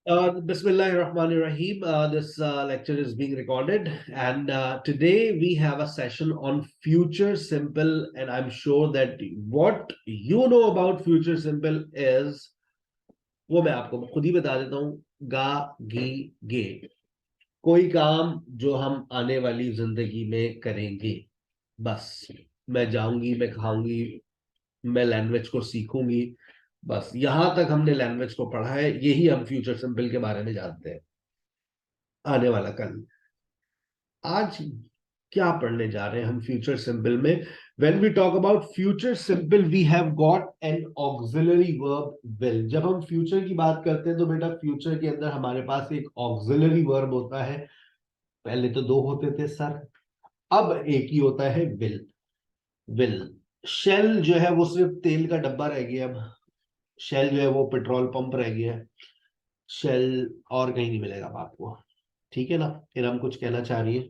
Bismillahirrahmanirrahim. This lecture is being recorded, and today we have a session on Future Simple. And I'm sure that what you know about Future Simple is, वो मैं आपको खुद ही बता देता हूँ, गा गी गे, कोई काम जो हम आने वाली जिंदगी में करेंगे। बस मैं जाऊंगी, मैं खाऊंगी, मैं लैंग्वेज को सीखूंगी। बस यहां तक हमने लैंग्वेज को पढ़ा है, यही हम फ्यूचर सिंपल के बारे में जानते हैं। आने वाला कल, आज क्या पढ़ने जा रहे हैं हम फ्यूचर सिंपल में? When we talk about future simple we have got an auxiliary verb will. जब हम फ्यूचर की बात करते हैं तो बेटा फ्यूचर के अंदर हमारे पास एक ऑक्सिलरी वर्ब होता है। पहले तो दो होते थे सर, अब एक ही होता है विल। विल शेल जो है वो सिर्फ तेल का डब्बा रह गया। अब शेल जो है वो पेट्रोल पंप रह गया है। शेल और कहीं नहीं मिलेगा अब आपको, ठीक है ना? फिर हम कुछ कहना चाह रही है?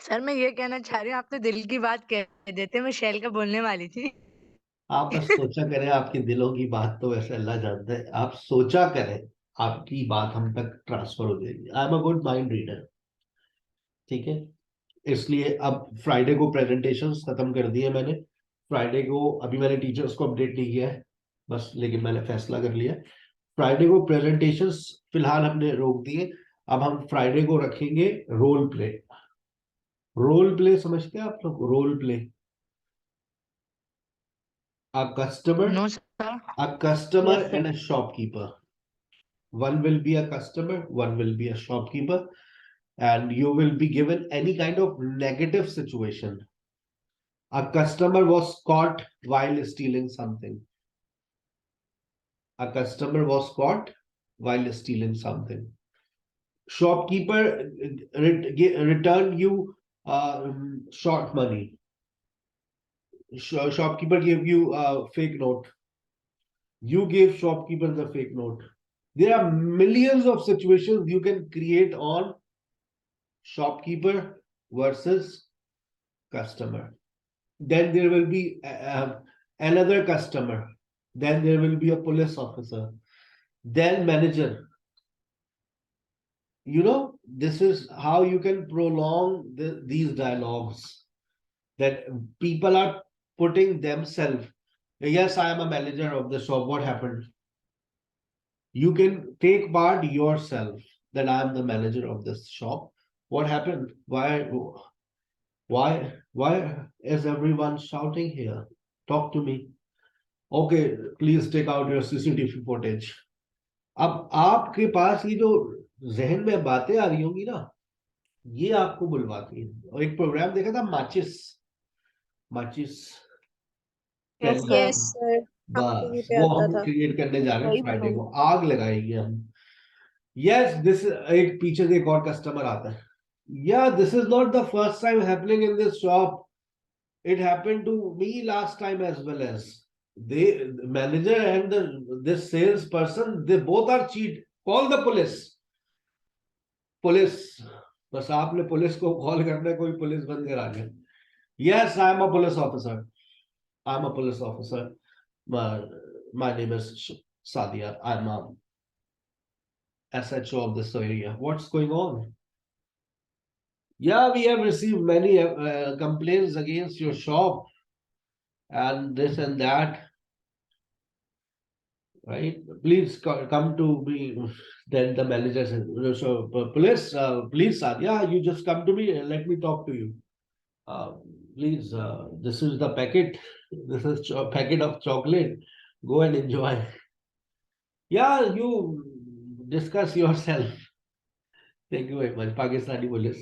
सर मैं ये कहना चाह रही हूँ, आप तो दिल की बात कह देते, मैं शैल का बोलने वाली थी। आप बस सोचा करें, आपके दिलों की बात तो वैसे अल्लाह जानता है। आप सोचा करें, आपकी बात हम तक ट्रांसफर हो जाएगी। I am a good mind reader, ठीक है? इसलिए अब फ्राइडे को प्रेजेंटेशंस खत्म कर दिए मैंने। फ्राइडे को अभी मैंने टीचर्स को अपडेट नहीं किया है बस, लेकिन मैंने फैसला कर लिया। फ्राइडे को प्रेजेंटेशंस फिलहाल हमने रोक दिए। अब हम फ्राइडे को रखेंगे रोल प्ले। रोल प्ले समझते हैं आप लोग? Role play, a customer no sir. a customer yes and sir. a shopkeeper. One will be a customer, one will be a shopkeeper, and you will be given any kind of negative situation. A customer was caught while stealing something. A customer was caught while stealing something. Shopkeeper returned you short money. Shopkeeper gave you a fake note. You gave shopkeeper the fake note. There are millions of situations you can create on shopkeeper versus customer. Then there will be another customer. Then there will be a police officer. Then manager. You know, this is how you can prolong these dialogues, that people are putting themselves. Yes, I am a manager of the shop. What happened? You can take part yourself, that I am the manager of this shop. What happened? Why is everyone shouting here? Talk to me. Okay, please take out your CCTV footage. अब आपके पास ये जो जहन में बातें आ रही होंगी ना, ये आपको बुलवाती है। और एक प्रोग्राम देखा था, माचिस। माचिस yes candle, sir. Yes sir. हम टीवी बस पे वो आता हम था। क्रिएट करने जा रहे हैं वही फ्राइडे बनाऊंगा। को। आग लगाएंगे हम। यस दिस, एक पीछे से एक और कस्टमर आता है। या this is not the first time happening in this shop, it happened to me last time as well. As the manager and this salesperson, they both are cheat. Call the police. Police, बस आपने police को call करना है, कोई police बनकर आ जाए। Yes, I am a police officer. I am a police officer. My name is Sadia. I am a SHO of this area. What's going on? Yeah, we have received many complaints against your shop and this and that. Right? Please come to me. Then the manager said, so please, Sadia, you just come to me and let me talk to you. Please, this is the packet. This is a packet of chocolate. Go and enjoy. Yeah, you discuss yourself. Thank you very much, Pakistani police.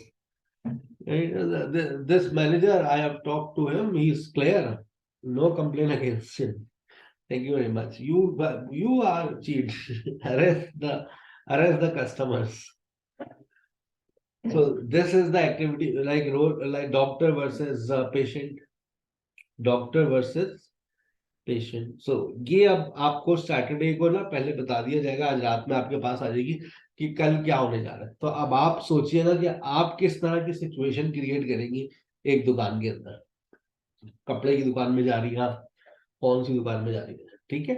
This manager, I have talked to him. He's clear. No complaint against him. Thank you very much. You are cheat. Harass the customers. So this is the activity, like role, like doctor versus patient, doctor versus patient. So ये अब आपको Saturday को ना पहले बता दिया जाएगा, आज रात में आपके पास आ जाएगी कि कल क्या होने जा रहा है। तो अब आप सोचिए ना कि आप किस तरह की सिचुएशन क्रिएट करेंगी एक दुकान के अंदर। कपड़े की दुकान में जा रही है आप, कौन सी दुकान में जा रही है, ठीक है?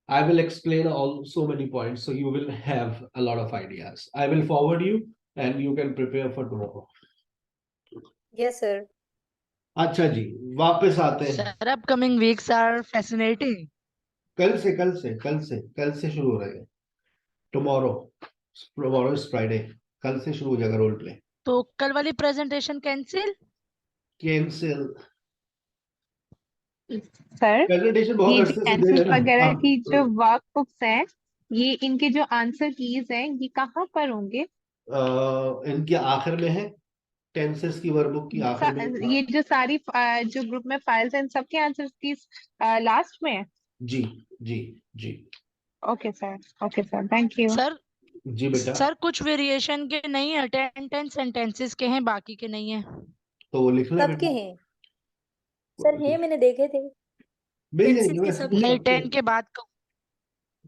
I will explain all so many points, so you will have a lot of ideas. I will forward you, and you can prepare for tomorrow. Yes, sir. अच्छा जी, वापस आते हैं। Sir, upcoming weeks are fascinating. कल से शुरू हो रहे हैं। Tomorrow is Friday. कल से शुरू हो जाएगा रोल प्ले। तो कल वाली presentation cancel? Cancel. Sir presentation बहुत ये जो अरसे से दे रहे एंसर्स हैं ना वगैरह अब। की जो वर्कबुक्स हैं, ये इनके जो आंसर कीज हैं, ये कहाँ पर होंगे? इनके आखिर में है, टेंसेस की वर्कबुक की आखिर में। ये जो सारी जो ग्रुप में फाइल्स हैं, सबके आंसर कीज लास्ट में है? जी जी जी। Okay sir, thank you. Sir जी बेटा। सर कुछ वेरिएशन के नहीं है, 10 सेंटेंसेस के हैं, बाकी के नहीं है। तो वो लिख ले सबके बेटा। हैं सर, हैं, मैंने देखे थे। भेज टेंसेस देंगे के वैसे सब तो नहीं, सबके। 10 के बाद का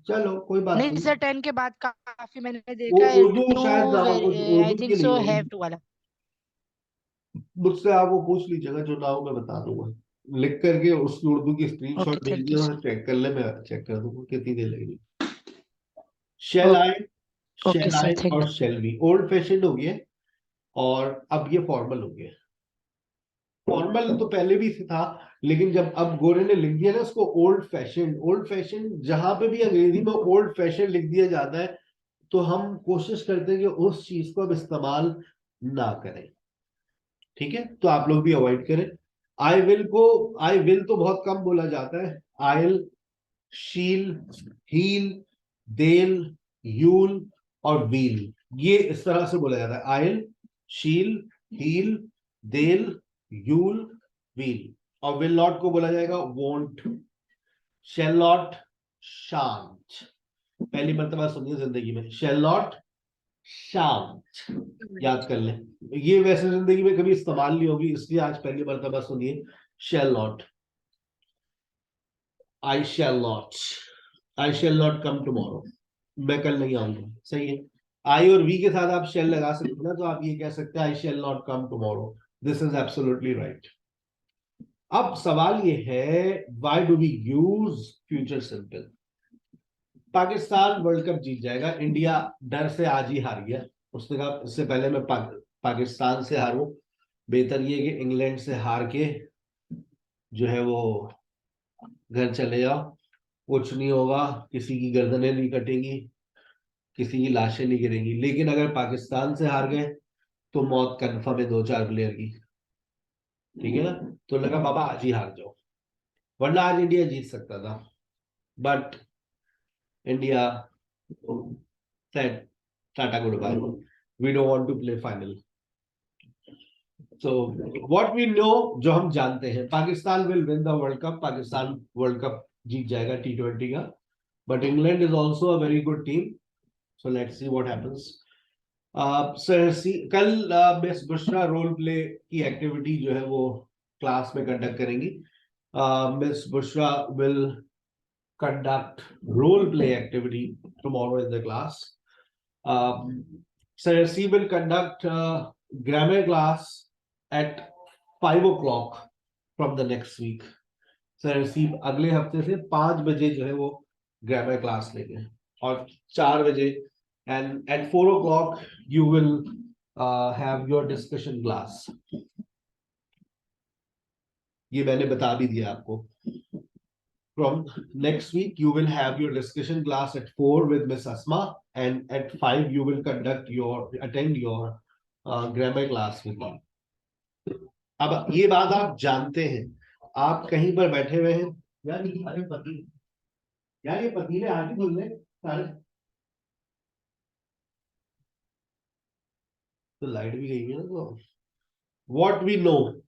चलो कोई बात नहीं नहीं। सर, 10 के बाद काफी मैंने वो देखा है। उर्दू शायद ना हो, कुछ आई उर्दू थिंक की नहीं सो होगी। हैव टू वाला। मुझसे आप वो पूछ लीजिएगा, जो ना हो मैं बता दूंगा। लिख करके उसकी उर्दू की ओके, स्क्रीनशॉट भेज थैंक दिया, यू और सर। चेक कर ले, मैं चेक कर दूंगा कितनी देर लगेगी। Shall I, okay shall sir, I thank और शेल बी ओल्ड फैशन हो गया, और अब ये फॉर्मल हो गया। फॉर्मल तो पहले भी था, लेकिन जब अब गोरे ने लिख दिया ना उसको ओल्ड फैशन जहां पे भी अंग्रेजी में ओल्ड फैशन लिख दिया जाता है, तो हम कोशिश करते हैं कि उस चीज को अब इस्तेमाल ना करें। ठीक है, तो आप लोग भी अवॉइड करें। आई विल तो बहुत कम बोला जाता है। आइल, शील, हील, देल, यूल और व्हील, ये इस तरह से बोला जाता है। आइल, शील, हील, देल, यूल, व्हील। और विल नॉट को बोला जाएगा वोंट। शैल नॉट, शांत। पहली मर्तबा सुनिए जिंदगी में, शैल नॉट, शांत। याद कर लें, ये वैसे जिंदगी में कभी इस्तेमाल नहीं होगी, इसलिए आज पहली मर्तबा सुनिए। Shall not, I shall not, I shall not come tomorrow, मैं कल नहीं आऊंगा। सही है। आई और वी के साथ आप शेल लगा सकते हो ना, तो आप ये कह सकते हैं I shall not come tomorrow. This is absolutely right. अब सवाल ये है, why do we use future simple? Pakistan world cup जीत जाएगा, इंडिया डर से आज ही हार गया। उसने कहा इससे पहले मैं पाकिस्तान से हारूं, बेहतर ये कि इंग्लैंड से हार के जो है वो घर चले जाओ, कुछ नहीं होगा, किसी की गर्दनें नहीं कटेंगी, किसी की लाशें नहीं गिरेंगी। लेकिन अगर पाकिस्तान से हार गए तो मौत कन्फर्म है 2-4 प्लेयर की। ठीक है ना? तो लगा बाबा आज ही हार जाओ, वरना आज इंडिया जीत सकता था, but India said Tata goodbye. We don't want to play final. So what we know, जो हम जानते हैं, Pakistan will win the World Cup. Pakistan world cup जीत जाएगा T20 का, but England is also a very good team. So let's see what happens. कल miss Bushra role play की activity जो है वो क्लास में कंडक्ट करेंगी। Miss Bushra will conduct role play activity tomorrow in the class. Sir C will conduct grammar class at 5 o'clock from the next week. Sir C अगले हफ्ते से 5 बजे जो है वो ग्रामर क्लास लेंगे, और 4 बजे and at 4 o'clock you will have your discussion class. ये मैंने बता भी दिया आपको। From next week, you will have your discussion class at 4 with Miss Asma, and at 5 you will attend your grammar class with me. अब ये बात आप जानते हैं, आप कहीं पर बैठे हुए हैं, यार ये सारे पति, यार ये पति ने आज ही बोलने सारे, तो लाइट भी गई है ना। तो व्हाट वी नो,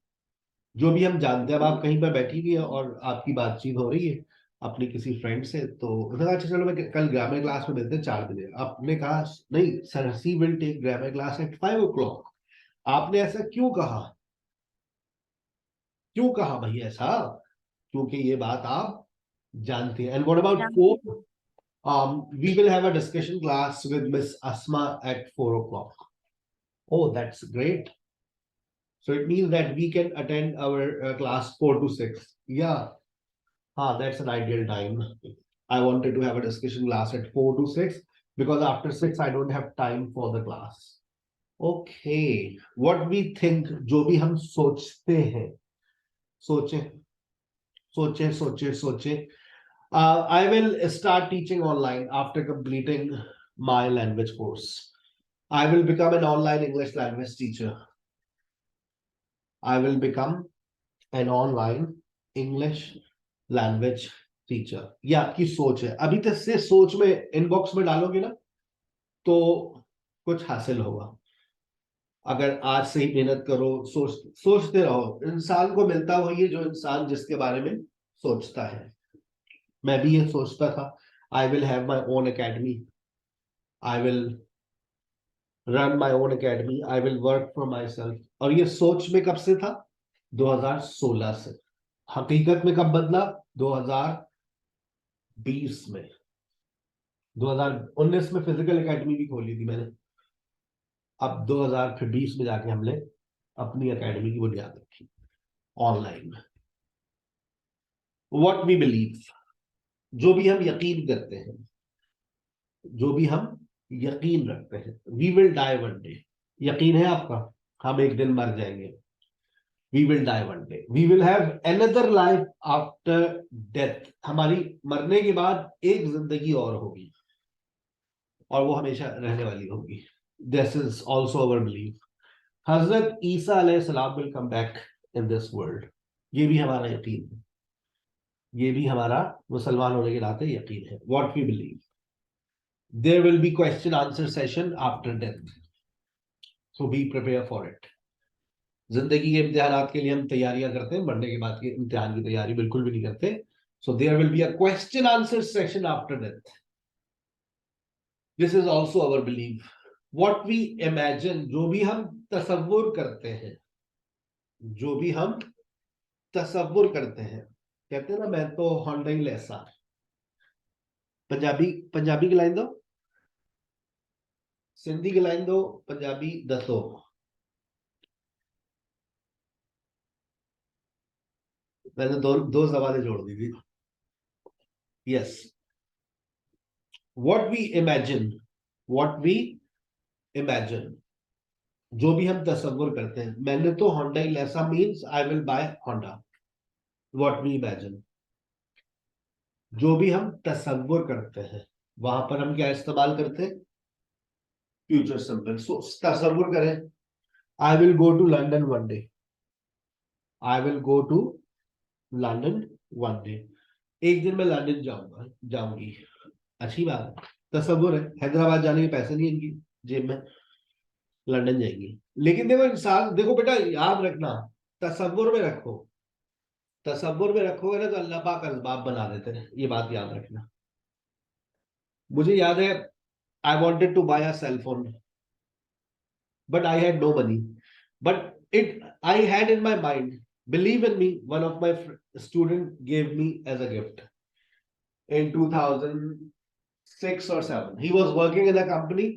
जो भी हम जानते हैं, अब आप कहीं पर बैठी हुई है और आपकी बातचीत हो रही है अपने किसी फ्रेंड से, तो उन्होंने कहा अच्छा चलो मैं कल ग्रामर क्लास में मिलते हैं 4 बजे। आपने कहा नहीं sir, she will take grammar class at 5 o'clock। आपने ऐसा क्यों कहा? क्यों कहा भाई ऐसा? क्योंकि ये बात आप जानते हैं। And what about 4? We will have a discussion class with Miss Asma at 4 o'clock. Oh, that's great. So it means that we can attend our class 4 to 6. Yeah. That's an ideal time. I wanted to have a discussion class at 4 to 6 because after 6 I don't have time for the class. Okay, what we think, जो भी हम सोचते हैं, सोचें, सोचें, सोचें, सोचें. I will start teaching online after completing my language course. I will become an online English language teacher. I will become an online English language teacher. ये आपकी सोच है. अभी तक से सोच में इनबॉक्स में डालोगे ना तो कुछ हासिल होगा. अगर आज से ही मेहनत करो, सोचते रहो. इंसान को मिलता वही है जो इंसान जिसके बारे में सोचता है. मैं भी ये सोचता था. I will have my own academy. I will run my own academy. I will work for myself. और ये सोच में कब से था? 2016 से. हकीकत में कब बदला? 2020 में. 2019 में फिजिकल एकेडमी भी खोली थी मैंने. अब 2020 में जाके हमने अपनी एकेडमी की बुनियाद रखी ऑनलाइन. व्हाट वी बिलीव, जो भी हम यकीन करते हैं, जो भी हम यकीन रखते हैं. We will die one day. यकीन है आपका? हम एक दिन मर जाएंगे. We will die one day. We will have another life after death. हमारी मरने के बाद एक जिंदगी और होगी और वो हमेशा रहने वाली होगी. This is also our believe. हजरत ईसा अलैहिस्सलाम will come back in this world. ये भी हमारा यकीन है. ये भी हमारा मुसलमान होने के नाते यकीन है. What we believe. There will be question answer session after death. So be prepare for it. जिंदगी के इम्तिहानात के लिए हम तैयारियां करते हैं, मरने के बाद के इम्तिहान की तैयारी बिल्कुल भी नहीं करते. So there will be a question answer session after death. This is also our belief. What we imagine, जो भी हम तसव्वुर करते हैं, जो भी हम तसव्वुर करते हैं, कहते हैं ना मैं तो होंडा ही लेसा. पंजाबी की लाइन दो, सिंधी की लाइन दो, पंजाबी दसो. मैंने दो सवालें जोड़ दी थी. Yes. What we imagine, what we imagine, जो भी हम तसव्वुर करते हैं. मैंने तो होंडा ही लेसा means I will buy Honda. What we imagine, जो भी हम तसव्वुर करते हैं, वहां पर हम क्या इस्तेमाल करते हैं? Future simple. सो तसव्वुर करें, I will go to London one day. I will go to London one day. एक दिन मैं लंदन जाऊंगी. अच्छी बात है, तसव्वुर है. हैदराबाद जाने के पैसे नहीं इनकी जेब में, लंदन जाएंगी. लेकिन देखो इंसान, देखो बेटा याद रखना, तसव्वुर में रखो. तसव्वुर में रखोगे ना तो अल्लाह पाक असबाब बना देते हैं. ये बात याद रखना. मुझे याद है, I wanted to buy a cell phone but I had no money. But I had in my mind, believe in me, one of my student gave me as a gift in 2006 or 7. He was working in a company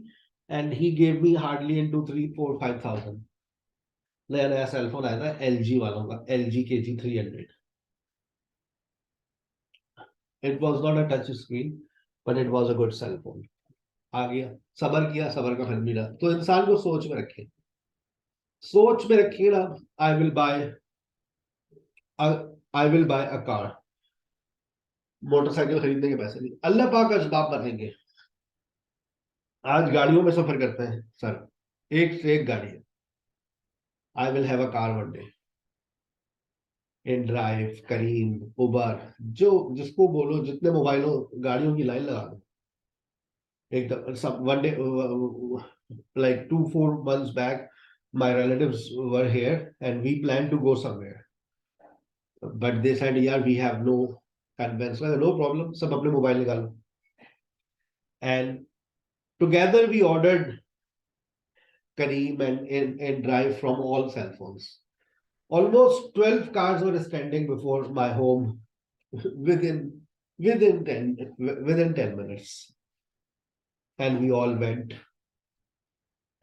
and he gave me hardly into 3 4 5,000. नया cell phone आया था LG वालों का, LG KG300. It was not a touch screen but it was a good cell phone. आ गया, सबर किया, सबर का फल मिला. तो इंसान को सोच में रखे, सोच में रखिए ना, I will buy a car. Motorcycle खरीदने के पैसे नहीं, अल्लाह पाक असबाब बनाएंगे. आज गाड़ियों में सफर करते हैं सर, एक से एक गाड़ी है. I will have a car one day. InDrive, Careem, Uber, जो जिसको बोलो, जितने मोबाइलों गाड़ियों की लाइन लगा दो एकदम. सब one day, like 2-4 months back my relatives were here and we planned to go somewhere. But they said, yeah, we have no conveyance. Well, no problem. सब अपने मोबाइल निकालो. And together we ordered Kareem and drive from all cell phones. Almost 12 cars were standing before my home within 10 minutes. And we all went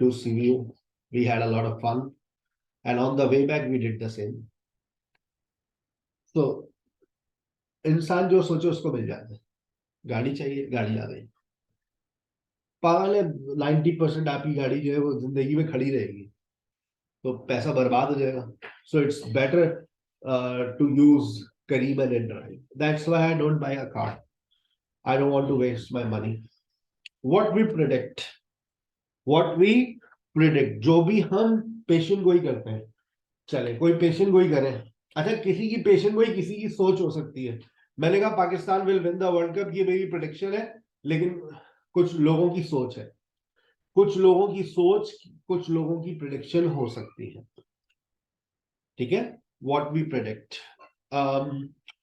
to see you. We had a lot of fun. And on the way back, we did the same. तो इंसान जो सोचे उसको मिल जाता है. गाड़ी चाहिए, गाड़ी आ गई। पागल है, 90% आपकी गाड़ी जो है वो जिंदगी में खड़ी रहेगी, तो पैसा बर्बाद हो जाएगा। So it's better to use Careem and drive. That's why I don't buy a car. I don't want to waste my money. What we predict, जो भी हम पेशेंट गोई करते हैं, चले कोई पेशेंट गोई करे। अच्छा, किसी की पेशेंट गोई किसी की सोच हो सकती है। मैंने कहा Pakistan will win the world cup, ये मेरी प्रिडिक्शन है, लेकिन कुछ लोगों की सोच है, कुछ लोगों की सोच, कुछ लोगों की प्रिडिक्शन हो सकती है। ठीक है, what we predict,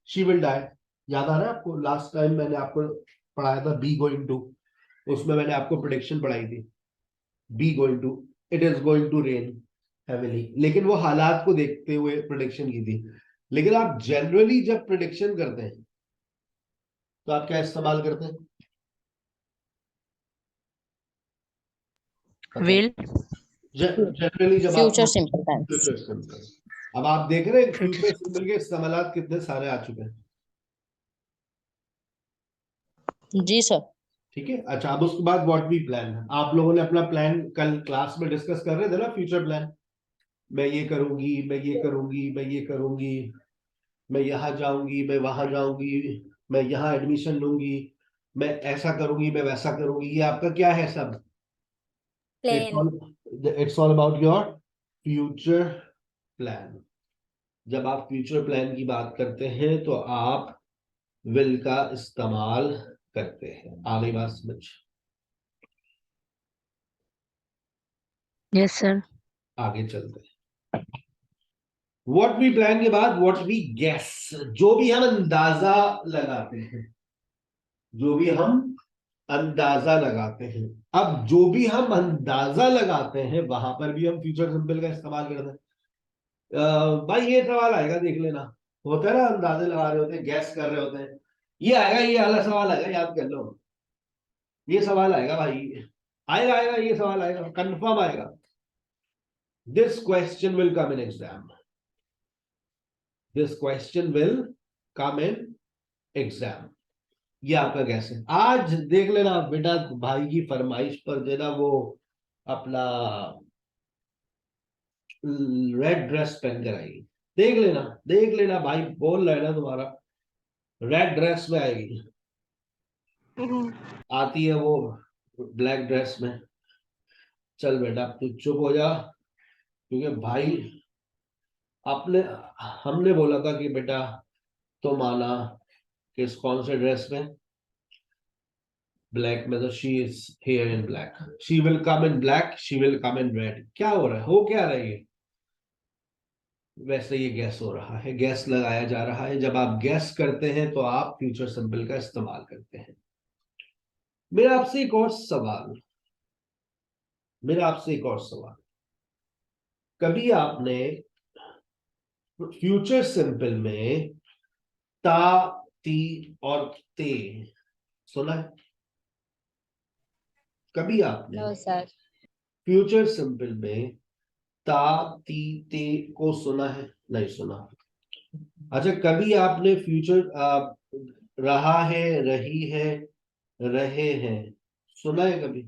she will die. याद आ रहा है आपको, लास्ट टाइम मैंने आपको पढ़ाया था बी गोइंग टू, उसमें मैंने आपको प्रिडिक्शन पढ़ाई थी, be going to, it is going to rain heavily, लेकिन वो हालात को देखते हुए प्रिडिक्शन की थी। लेकिन आप जनरली जब प्रिडिक्शन करते हैं तो आप क्या इस्तेमाल करते हैं? विल। जनरली जब आप future simple tense. Future simple, अब आप देख रहे हैं फ्यूचर सिंपल के इस्तेमालात कितने सारे आ चुके हैं। जी सर। ठीक है, अच्छा, अब उसके बाद व्हाट वी प्लान, आप लोगों ने अपना प्लान कल क्लास में डिस्कस कर रहे थे ना, फ्यूचर प्लान। मैं ये करूंगी, मैं ये करूंगी, मैं ये करूंगी, मैं यहाँ जाऊंगी, मैं वहां जाऊंगी, मैं यहाँ एडमिशन लूंगी, मैं ऐसा करूंगी, मैं वैसा करूंगी, ये आपका क्या है सब? Plan. It's all about your future plan. जब आप फ्यूचर प्लान की बात करते हैं तो आप विल का इस्तेमाल करते हैं। आ गई बात समझ? Yes sir. आगे चलते हैं। व्हाट वी प्लान के बाद व्हाट वी गेस, जो भी हम अंदाजा लगाते हैं, जो भी हम अंदाजा लगाते हैं। अब जो भी हम अंदाजा लगाते हैं वहां पर भी हम फ्यूचर सिंपल का इस्तेमाल करते हैं। भाई ये सवाल आएगा, देख लेना, होता है ना, अंदाजे लगा रहे होते हैं, गैस कर रहे होते हैं, ये आएगा, ये वाला सवाल आएगा, याद कर लो, ये सवाल आएगा भाई, आएगा आएगा, ये सवाल आएगा, कंफर्म आएगा। This question will come in exam, this question will come in exam. ये आपका गैस है। आज देख लेना बेटा, भाई की फरमाइश पर जो है ना वो अपना रेड ड्रेस पहन कर आएगी, देख लेना, देख लेना, भाई बोल रहा है ना तुम्हारा, रेड ड्रेस में आएगी। आती है वो ब्लैक ड्रेस में। चल बेटा तू चुप हो जा, क्योंकि भाई आपने, हमने बोला था कि बेटा तुम आना किस कौन से ड्रेस में, ब्लैक में, तो she is here in black, she will come in black, she will come in red. क्या हो रहा है, हो क्या रहा है ये? वैसे ये गैस हो रहा है, गैस लगाया जा रहा है। जब आप गैस करते हैं तो आप फ्यूचर सिंपल का इस्तेमाल करते हैं। मेरा आपसे एक और सवाल, मेरा आपसे एक और सवाल, कभी आपने फ्यूचर सिंपल में ता, ती और ते सुना है? कभी आपने नो सर। फ्यूचर सिंपल में ता, ती, ते को सुना है? नहीं सुना। अच्छा, कभी आपने फ्यूचर रहा है, रही है, रहे हैं सुना है कभी?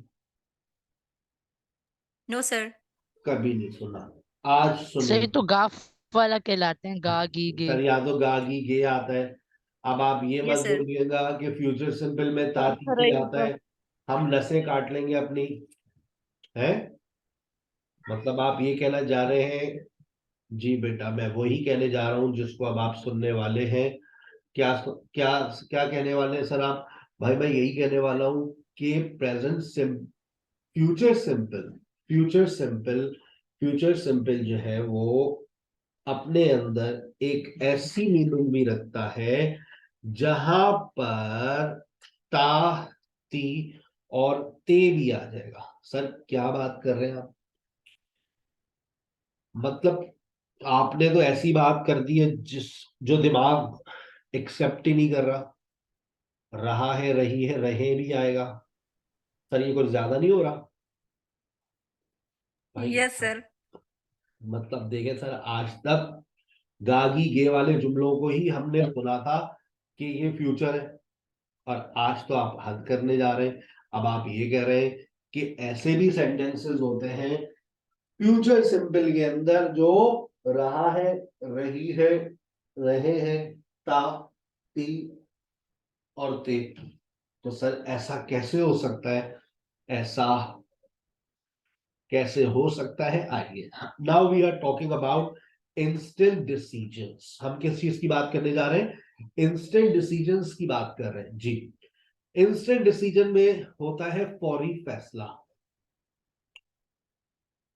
No sir. कभी नहीं सुना, आज सुने। सही तो गाफ वाला कहलाते हैं, गा गी गे। सर या तो गागी गे आता है। अब आप ये यस मत सर। बोलिएगा कि फ्यूचर सिंपल में ताती के आता है, हम नसें काट लेंगे अपनी, है? मतलब आप ये कहना जा रहे हैं? जी बेटा, मैं वही कहने जा रहा हूं जिसको अब आप सुनने वाले हैं। क्या क्या क्या कहने वाले हैं सर आप? भाई मैं यही कहने वाला हूं कि present future simple, future simple, future simple जो है वो अपने अंदर एक ऐसी मीनिंग भी रखता है जहां पर ता, ती और ते भी आ जाएगा। सर क्या बात कर रहे हैं आप? मतलब आपने तो ऐसी बात कर दी है जिस, जो दिमाग एक्सेप्ट ही नहीं कर रहा। रहा है, रही है, रहे भी आएगा। सर ये कुछ ज्यादा नहीं हो रहा भाई? Yes sir. मतलब देखें सर, आज तक गागी गे वाले जुमलों को ही हमने सुना था कि ये फ्यूचर है। और आज तो आप हद करने जा रहे हैं। अब आप ये कह रहे हैं कि ऐसे भी सेंटेंसेस होते हैं फ्यूचर सिंपल के अंदर जो रहा है, रही है, रहे हैं, ता, ती और ते। तो सर ऐसा कैसे हो सकता है? ऐसा कैसे हो सकता है? आइए, now we are talking about instant decisions. हम किस चीज की बात करने जा रहे हैं? इंस्टेंट डिसीजंस की बात कर रहे हैं जी। इंस्टेंट डिसीजन में होता है फौरी फैसला।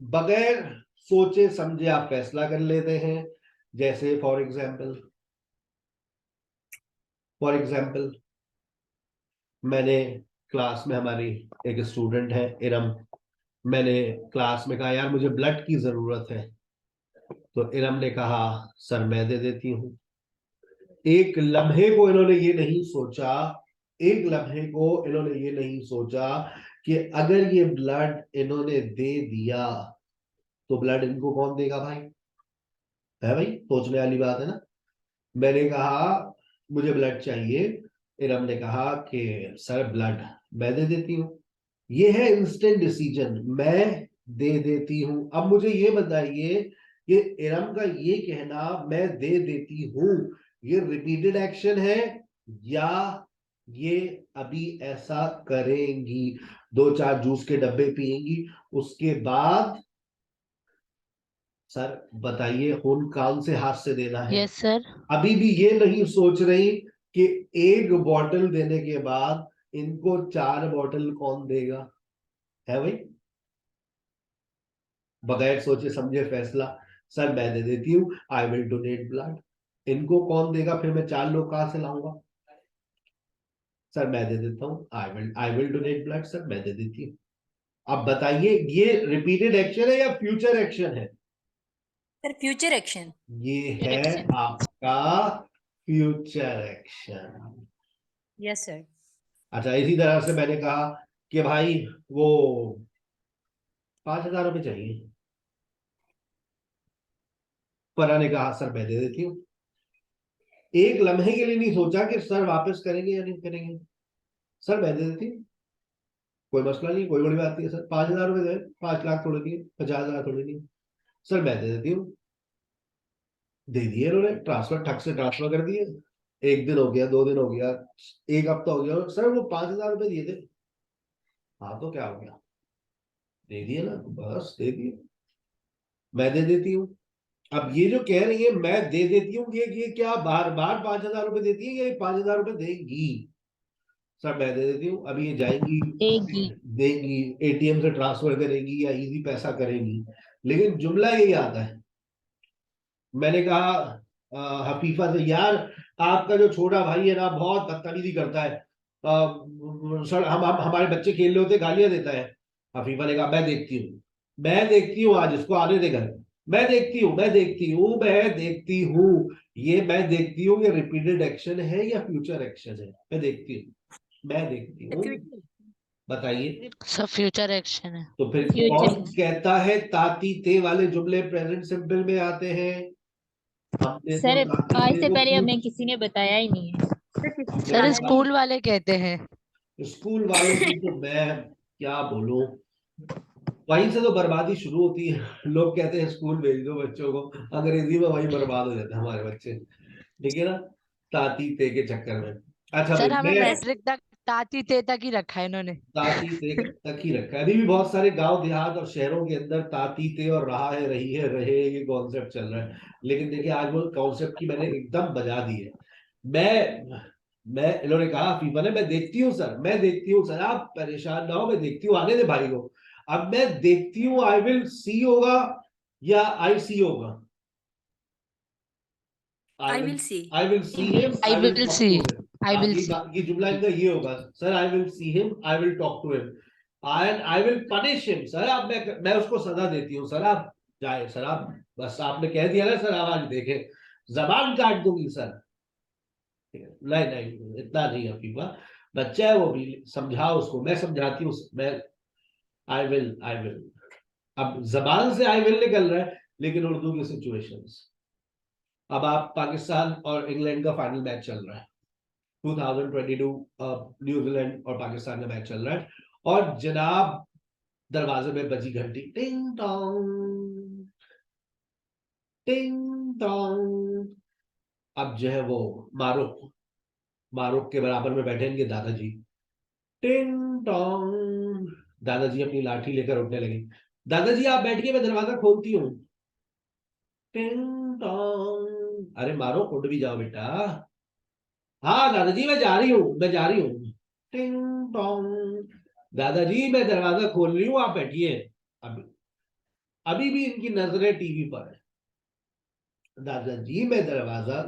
बगैर सोचे समझे आप फैसला कर लेते हैं। जैसे फॉर एग्जाम्पल मैंने क्लास में, हमारी एक स्टूडेंट है इरम, मैंने क्लास में कहा यार मुझे ब्लड की जरूरत है। तो इरम ने कहा सर मैं दे देती हूँ। एक लम्हे को इन्होंने ये नहीं सोचा, एक लम्हे को इन्होंने ये नहीं सोचा कि अगर ये ब्लड इन्होंने दे दिया तो ब्लड इनको कौन देगा भाई? है भाई, सोचने वाली बात है ना। मैंने कहा मुझे ब्लड चाहिए, इरम ने कहा कि सर ब्लड मैं दे देती हूँ। ये है इंस्टेंट डिसीजन, मैं दे देती हूँ। अब मुझे ये बताइए कि इरम का ये कहना मैं दे देती हूँ, ये रिपीटेड एक्शन है या ये अभी ऐसा करेंगी, 2-4 जूस के डब्बे पिएंगी उसके बाद? सर बताइए खून कान से हाथ से देना है। Yes sir. अभी भी ये नहीं सोच रही कि एक बॉटल देने के बाद इनको 4 बॉटल कौन देगा? है भाई, बगैर सोचे समझे फैसला, सर मैं दे देती हूँ, आई विल डोनेट ब्लड। इनको कौन देगा? फिर मैं 4 लोग कहां से लाऊंगा? सर मैं दे देता हूँ, I will donate blood, sir मैं दे देती हूँ। अब बताइए ये रिपीटेड एक्शन है या फ्यूचर एक्शन है? Sir future action. ये है आपका फ्यूचर एक्शन। Yes sir. अच्छा, इसी तरह से मैंने कहा कि भाई वो 5,000 रुपये चाहिए। फरा ने कहा सर मैं दे देती हूँ। एक लम्हे के लिए नहीं सोचा कि सर वापस करेंगे या नहीं करेंगे। सर मैं दे देती हूँ, कोई मसला नहीं, कोई बड़ी बात नहीं है सर। 5,000 रुपये दे, 5 लाख थोड़े दिए, 50,000 थोड़े दिए, सर मैं दे देती हूँ। दे दिए उन्होंने, ट्रांसफर ठग से ट्रांसफर कर दिए। 1 दिन हो गया, 2 दिन हो गया, 1 हफ्ता हो गया, सर वो 5,000 रुपये दिए थे। हाँ तो क्या हो गया? दे दिए ना, बस दे दिए, मैं दे देती हूँ। अब ये जो कह रही है मैं दे देती हूँ, ये क्या बार बार 5,000 रुपये देती है या ये 5,000 रुपये देगी? सर मैं दे देती हूँ। अभी ये जाएंगी, देगी। देंगी, एटीएम से ट्रांसफर करेंगी या इजी पैसा करेंगी, लेकिन जुमला यही आता है। मैंने कहा हफीफा से यार आपका जो छोटा भाई है ना बहुत बदतमीजी करता है, सर हम हमारे बच्चे खेल रहे होते गालियां देता है। हफीफा ने कहा मैं देखती हूँ, मैं देखती हूँ, आज इसको आने दे घर, मैं देखती हूँ, मैं देखती हूँ, मैं देखती हूँ। ये मैं देखती हूँ, ये रिपीटेड एक्शन है या फ्यूचर एक्शन है? मैं देखती हूँ, मैं देखती हूँ, बताइए। सर फ्यूचर एक्शन है। तो फिर फ्यूचर। कौन कहता है ताती ते वाले जुमले प्रेजेंट सिंपल में आते हैं? हमने तो सर ताती आज ते से को पहले हमें किसी ने बताया ही नहीं है। हमने सर तो स्कूल वाले कहते हैं। स्कूल वालों की तो मैं क्या बोलूं, वहीं से तो बर्बादी शुरू होती है। लोग कहते हैं स्कूल भेज दो बच्चों को, अंग्रेजी में वही बर्बाद हो जाते हैं हमारे बच्चे, ठीक है ना, ताती ते के चक्कर में। अच्छा भाई, सर हमें मैं मैट्रिक तक ताती ते तक ही रखा है इन्होंने। ताती ते तक ही रखा है। अभी भी बहुत सारे गांव देहात और शहरों के अंदर ताती ते और रहा है, रही है, रहे, ये कॉन्सेप्ट चल रहा है। लेकिन देखिए आज वो कॉन्सेप्ट की मैंने एकदम बजा दी है। मैं इन्होंने कहा फीफा ने मैं देखती हूँ सर, मैं देखती हूँ सर, आप परेशान ना हो, मैं देखती हूँ, आने दे भाई को। अब मैं देखती हूँ आई विल सी होगा या आई सी होगा? I will see. I will see him, I I will will talk see. To him. I अब विल ये सी। ये जुमला इनका ये होगा, sir I will see him, I will talk to him, and I will punish him. Sir अब मैं उसको सजा देती हूँ, सर आप जाए, सर आप बस आपने कह दिया ना सर, आवाज देखे जबान काट दूंगी सर। नहीं नहीं इतना नहीं है फीफा, बच्चा है वो भी, समझाओ उसको, मैं समझाती हूँ, मैं आई विल। अब जबान से आई विल निकल रहा है, लेकिन उर्दू की सिचुएशंस। अब आप पाकिस्तान और इंग्लैंड का फाइनल मैच चल रहा है, 2022 न्यूजीलैंड और पाकिस्तान का मैच चल रहा है और जनाब दरवाजे में बजी घंटी, टिंग टोंग टिंग टोंग। अब जो है वो मारूफ के बराबर में बैठेंगे दादाजी, टिंग टोंग। दादाजी अपनी लाठी लेकर उठने लगे। दादाजी आप बैठिए, मैं दरवाजा खोलती हूँ, टिंग टोंग। अरे मारो, उठ भी जाओ बेटा। हाँ दादाजी मैं जा रही हूँ, मैं जा रही हूँ, टिंग टोंग। दादाजी मैं दरवाजा खोल रही हूँ, आप बैठिए। अब अभी भी इनकी नजरें टीवी पर है। दादाजी मैं दरवाजा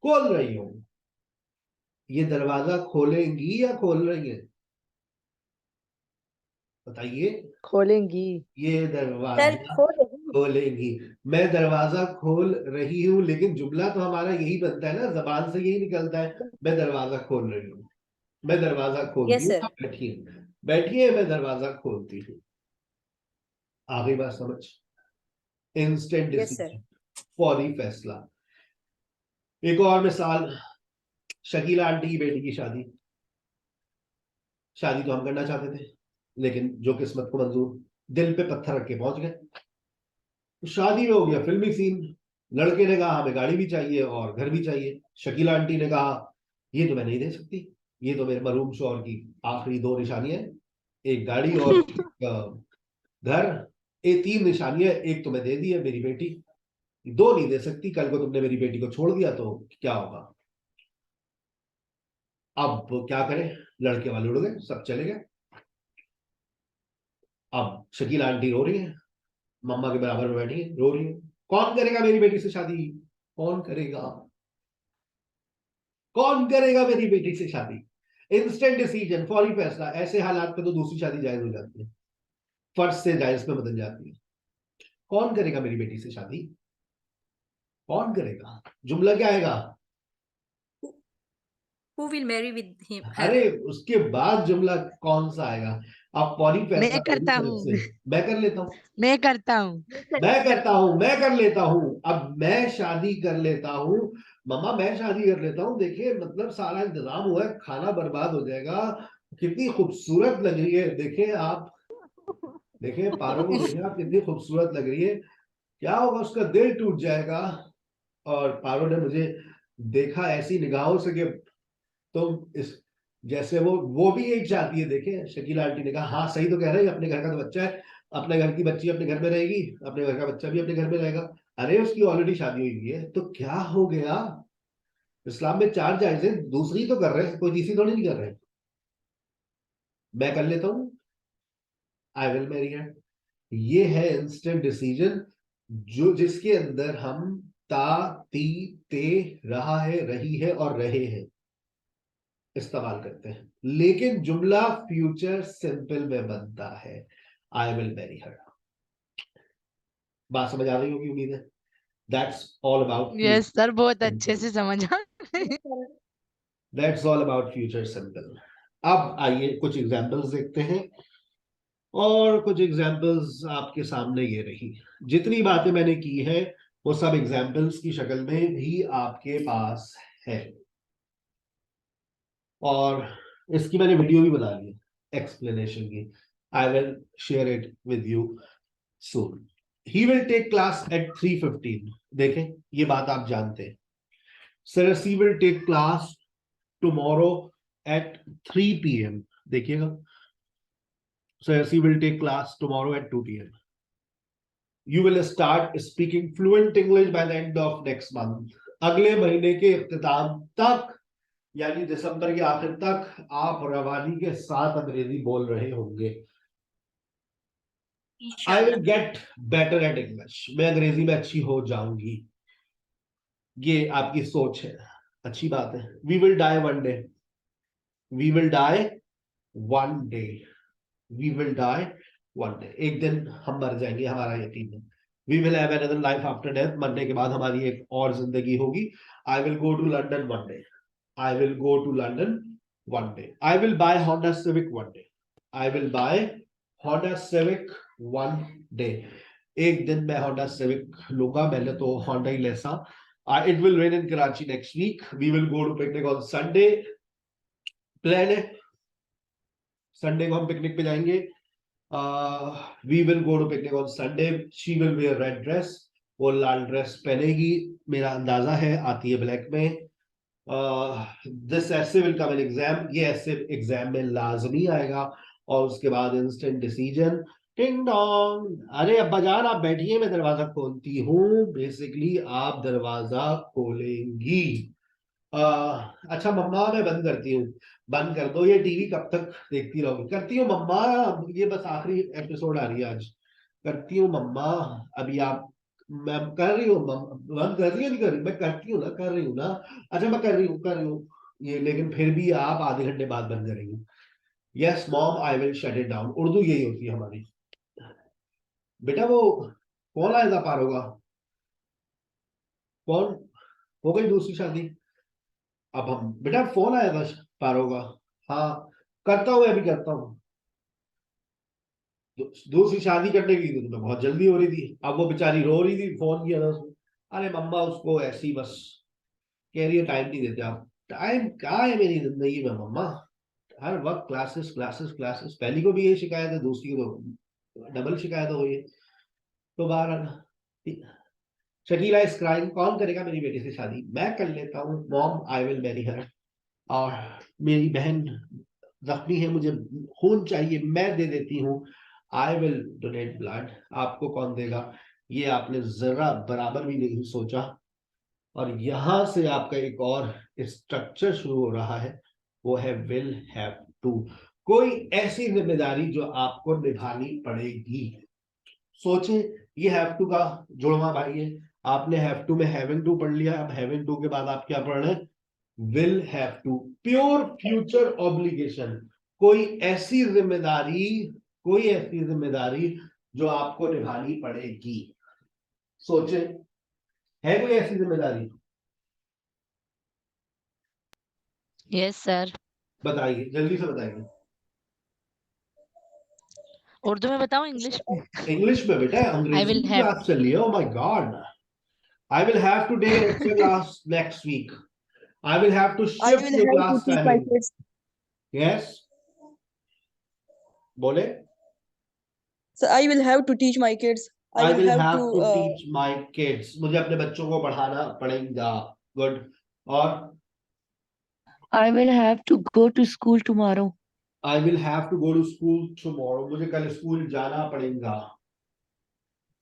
खोल रही हूँ। ये दरवाजा खोलेंगी या खोल रही है, बताइए। खोलेंगी। ये दरवाजा खोलेंगी। मैं दरवाजा खोल रही हूँ, लेकिन जुमला तो हमारा यही बनता है ना, जबान से यही निकलता है, मैं दरवाजा खोल रही हूँ, मैं दरवाजा खोलती हूँ, आप बैठिए, बैठिए मैं दरवाजा खोलती हूँ। आ गई बात समझ? इंस्टेंट डिसीजन, फौरी फैसला। एक और मिसाल, शकीला आंटी की बेटी की शादी। शादी तो हम करना चाहते थे, लेकिन जो किस्मत को मंजूर, दिल पे पत्थर रख के पहुंच गए। शादी में हो गया फिल्मी सीन। लड़के ने कहा हमें गाड़ी भी चाहिए और घर भी चाहिए। शकीला आंटी ने कहा ये तो मैं नहीं दे सकती, ये तो मेरे मरूम शौहर की आखिरी दो निशानियां हैं, एक गाड़ी और एक घर। ये तीन निशानियां, एक तो मैं दे दी है, मेरी बेटी, दो नहीं दे सकती। कल को तुमने मेरी बेटी को छोड़ दिया तो क्या होगा? अब क्या करें? लड़के वाले उड़ गए, सब चले गए। अब शकीला आंटी रो रही है, मम्मा के बराबर में बैठी है, रो रही है। कौन करेगा मेरी बेटी से शादी? कौन करेगा? कौन करेगा मेरी बेटी से शादी? इंस्टेंट डिसीजन, फौरी फैसला। ऐसे हालात में तो दूसरी शादी जायज हो जाती है, फर्ज से जायज में बदल जाती है। कौन करेगा मेरी बेटी से शादी? कौन करेगा? जुमला क्या आएगा? Who will marry with him? अरे उसके बाद जुमला कौन सा आएगा? आप फौरी फैसला मैं करता मेरी तरफ हूँ, से। मैं कर लेता हूँ, मैं करता हूँ। मैं करता हूं, मैं कर लेता हूं। अब मैं शादी कर लेता हूं, मम्मा मैं शादी कर लेता हूं। देखिए मतलब सारा इंतजाम हुआ है, खाना बर्बाद हो जाएगा। कितनी खूबसूरत लग रही है, देखें आप, देखें पारो को, देखें आप कितनी खूबसूरत लग रही है। क्या होगा? उसका दिल टूट जाएगा। और पारो ने मुझे देखा ऐसी निगाहों से कि तुम इस, जैसे वो भी यही चाहती है। देखे शकीला आंटी ने कहा हाँ सही तो कह रहे हैं, अपने घर का तो बच्चा है, अपने घर की बच्ची अपने घर में रहेगी, अपने घर का बच्चा भी अपने घर में रहेगा। अरे उसकी ऑलरेडी शादी हुई है, तो क्या हो गया? इस्लाम में चार जायज है, दूसरी तो कर रहे हैं, कोई तीसरी थोड़ी नहीं कर रहे। मैं कर लेता हूँ, आई विल मैरी हर। ये है इंस्टेंट डिसीजन, जो जिसके अंदर हम ता ती ते रहा है, रही है और रहे हैं इस्तेमाल करते हैं। लेकिन जुमला फ्यूचर सिंपल में बनता है, आई विल मैरी हर। बात समझ आ रही होगी उम्मीद है। That's all about yes sir, बहुत अच्छे से समझा। That's all about future simple. अब आइए कुछ एग्जांपल्स देखते हैं, और कुछ एग्जांपल्स आपके सामने ये रही। जितनी बातें मैंने की है वो सब एग्जांपल्स की शक्ल में भी आपके पास है, और इसकी मैंने वीडियो भी बना ली है एक्सप्लेनेशन की। I will share it with you soon. He will take class at 3:15। देखें ये बात आप जानते हैं। Sir she will take class tomorrow at 3 PM। देखिएगा, sir she will take class tomorrow at 2 PM। You will start speaking fluent English by the end of next month। अगले महीने के इख्तिताम तक, यानी दिसंबर के आखिर तक, आप रवानी के साथ अंग्रेजी बोल रहे होंगे। I will get better at English. मैं अंग्रेजी में अच्छी हो जाऊंगी। ये आपकी सोच है, अच्छी बात है। We will die one day. We will die one day. We will die one day. एक दिन हम मर जाएंगे, हमारा यकीन है। We will have another life after death. मरने के बाद हमारी एक और जिंदगी होगी। I will go to London one day. I will go to London one day. I will buy Honda Civic one day. I will buy Honda Civic one day. एक दिन मैं Honda Civic लूंगा। मैंने तो Honda ही लेसा। It will rain in Karachi next week. We will go to picnic on Sunday. Plan है Sunday को हम पिकनिक पे जाएंगे. We will go to picnic on Sunday. She will wear red dress. वो लाल ड्रेस पहनेगी, मेरा अंदाजा है आती है ब्लैक में. दिस ऐसे विल कम एन एग्जाम. ये ऐसे एग्जाम में लाजमी आएगा. और उसके बाद इंस्टेंट डिसीजन. टिंग डोंग. अरे अब्बा जान आप बैठिए, मैं दरवाजा खोलती हूँ. बेसिकली आप दरवाजा खोलेंगी. अच्छा मम्मा मैं बंद करती हूँ. बंद कर दो. ये टीवी कब तक देखती रहोगी? करती हूँ मम्मा. ये बस आखिरी एपिसोड आ रही है आज. करती हूँ मम्मा. अभी आप, मैं कर रही हूँ बंद कर रही हूँ नहीं कर रही? मैं करती हूँ ना, कर रही हूँ ना. अच्छा मैं कर रही हूँ ये, लेकिन फिर भी आप आधे घंटे बाद बंद करेंगी. Yes mom I will shut it down. Urdu यही होती है हमारी. बेटा वो कौन आया था पार होगा? कौन? हो गई दूसरी शादी? अब हम बेटा फोन आया था पार होगा. हाँ करता हूँ, अभी करता हूँ. दूसरी शादी करने की तो तुम्हें बहुत जल्दी हो रही थी. अब वो बेचारी रो रही थी, फोन किया था उसको. अरे मम्मा उसको ऐसी बस कह रही है टाइम नहीं देते आप. टाइम कहाँ है मेरी जिंदगी में मम्मा? हर वक्त क्लासेस क्लासेस क्लासेस. पहली को भी यही शिकायत है, दूसरी को तो डबल शिकायत हो गई है. तो बहरहाल शकीला इज क्राइंग. कौन करेगा मेरी बेटी से शादी? मैं कर लेता हूँ mom, I will marry her. और मेरी बहन जख्मी है, मुझे खून चाहिए, मैं दे देती हूँ. I will donate blood. आपको कौन देगा? ये आपने जरा बराबर भी नहीं सोचा. और यहां से आपका एक और स्ट्रक्चर शुरू हो रहा है, वो है विल हैव टू. कोई ऐसी जिम्मेदारी जो आपको निभानी पड़ेगी. सोचे ये हैव टू का जुड़वा भाई है. आपने हैव टू में हैविंग टू पढ़ लिया. अब हैविंग टू के बाद आप क्या पढ़ रहे हैं? Will have to. Pure future obligation. कोई ऐसी जिम्मेदारी, कोई ऐसी जिम्मेदारी जो आपको निभानी पड़ेगी. सोचे है कोई ऐसी जिम्मेदारी? Yes sir. बताइए, जल्दी से बताइए. उर्दू में बताऊं इंग्लिश में? इंग्लिश में बेटा, I अंग्रेजी will की have क्लास चल रही है. Oh my god. I will have to take extra class next week. I will have to I shift will the have to class teach my timing. kids. Yes बोले. So I will have to teach my kids. I I will will have have to to teach my kids. मुझे अपने बच्चों को पढ़ाना पड़ेगा. Good. और I will have to go to school tomorrow. I will have to go to school tomorrow. मुझे कल school जाना पड़ेगा.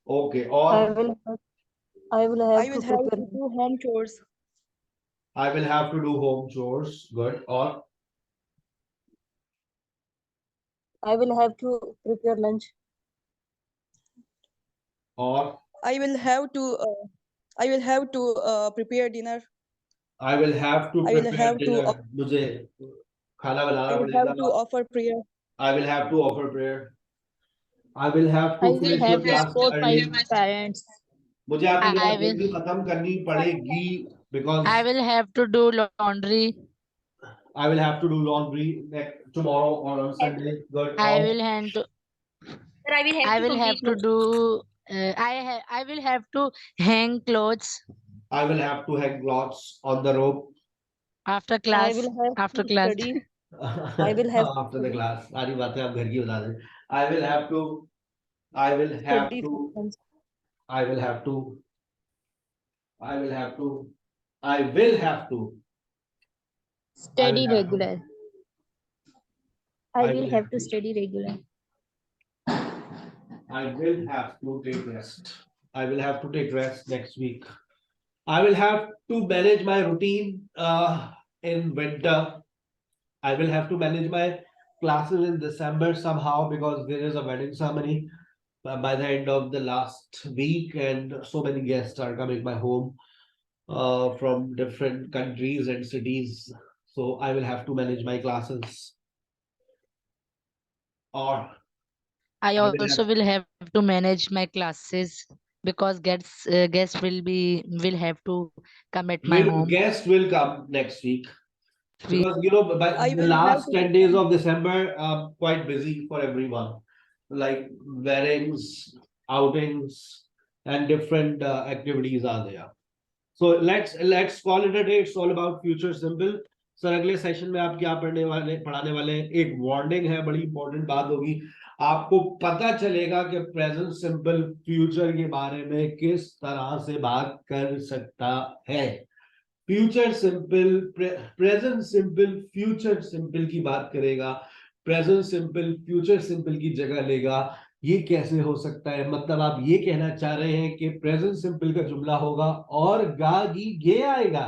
ओके. और I will I have will to have prepare. to do home chores. I will have to do home chores. Good. और I will have to prepare lunch. और I will have to prepare dinner. I will have to I will prepare have to dinner. मुझे खाना I बनाना will have to पड़ेगा. offer prayer. I will have to offer prayer. I will have I to will finish have your to class support my early. parents. मुझे आपकी I class will जल्दी खत्म करनी पड़ेगी. Because I will have to do laundry. I will have to do laundry tomorrow और on Sunday. Good. I और will hand to Sir, I will have I to will have complete to my do I will have to hang clothes I will have to hang clothes on the rope. after I class. will have After to class. study. I will have After the class. सारी बातें आप घर की बता दें. I will have to. I will have study to. for lunch. I will have to. I will have to. I will have to. I Study will have to. regular. I will have to study regular. I will have to take rest. I will have to take rest next week. I will have to manage my routine in winter. I will have to manage my classes in December somehow because there is a wedding ceremony by the end of the last week, and so many guests are coming my home from different countries and cities. So I will have to manage my classes. Or I I will also will have to manage my classes because guests will have to come at my home. guest will come next week. We- Because by I the will have last to 10 days of December, quite busy for everyone. Like weddings, outings, and different activities are there. So let's call it a day. It's all about future simple. Sir अगले session में आप क्या पढ़ाने वाले हैं? एक warning है, बड़ी इंपॉर्टेंट बात होगी, आपको पता चलेगा कि प्रेजेंट सिंपल फ्यूचर के बारे में किस तरह से बात कर सकता है। Future simple, present simple future simple की बात करेगा, प्रेजेंट सिंपल फ्यूचर सिंपल की जगह लेगा। ये कैसे हो सकता है? मतलब आप ये कहना चाह रहे हैं कि प्रेजेंट सिंपल का जुमला होगा और गा गी गे आएगा?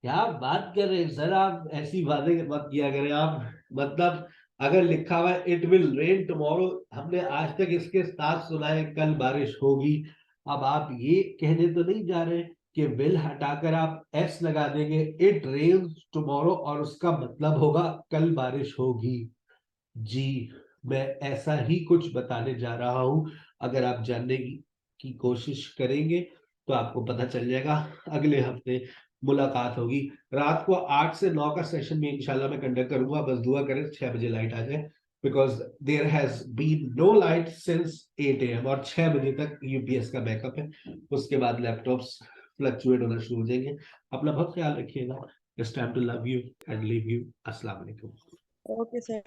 क्या बात कर रहे हैं सर आप, ऐसी बातें मत किया करें आप। मतलब अगर लिखा हुआ है इट विल रेन टुमारो, हमने आज तक इसके साथ सुना है कल बारिश होगी। अब आप ये कहने तो नहीं जा रहे कि विल हटाकर आप एस लगा देंगे, इट रेन्स टुमारो, और उसका मतलब होगा कल बारिश होगी। जी, मैं ऐसा ही कुछ बताने जा रहा हूं। अगर आप जानने की कोशिश करेंगे तो आपको पता चल जाएगा। अगले हफ्ते मुलाकात होगी, रात को 8 से 9 का सेशन में इंशाल्लाह मैं कंडक्ट करूंगा। बस दुआ करें 6 बजे लाइट आ जाए, because there has been no light since 8 AM, और 6 बजे तक यूपीएस का बैकअप है। उसके बाद लैपटॉप्स फ्लक्चुएट होना शुरू हो जाएंगे। अपना बहुत ख्याल रखिएगा। It's time to love you and leave you. अस्सलाम वालेकुम। Okay, sir.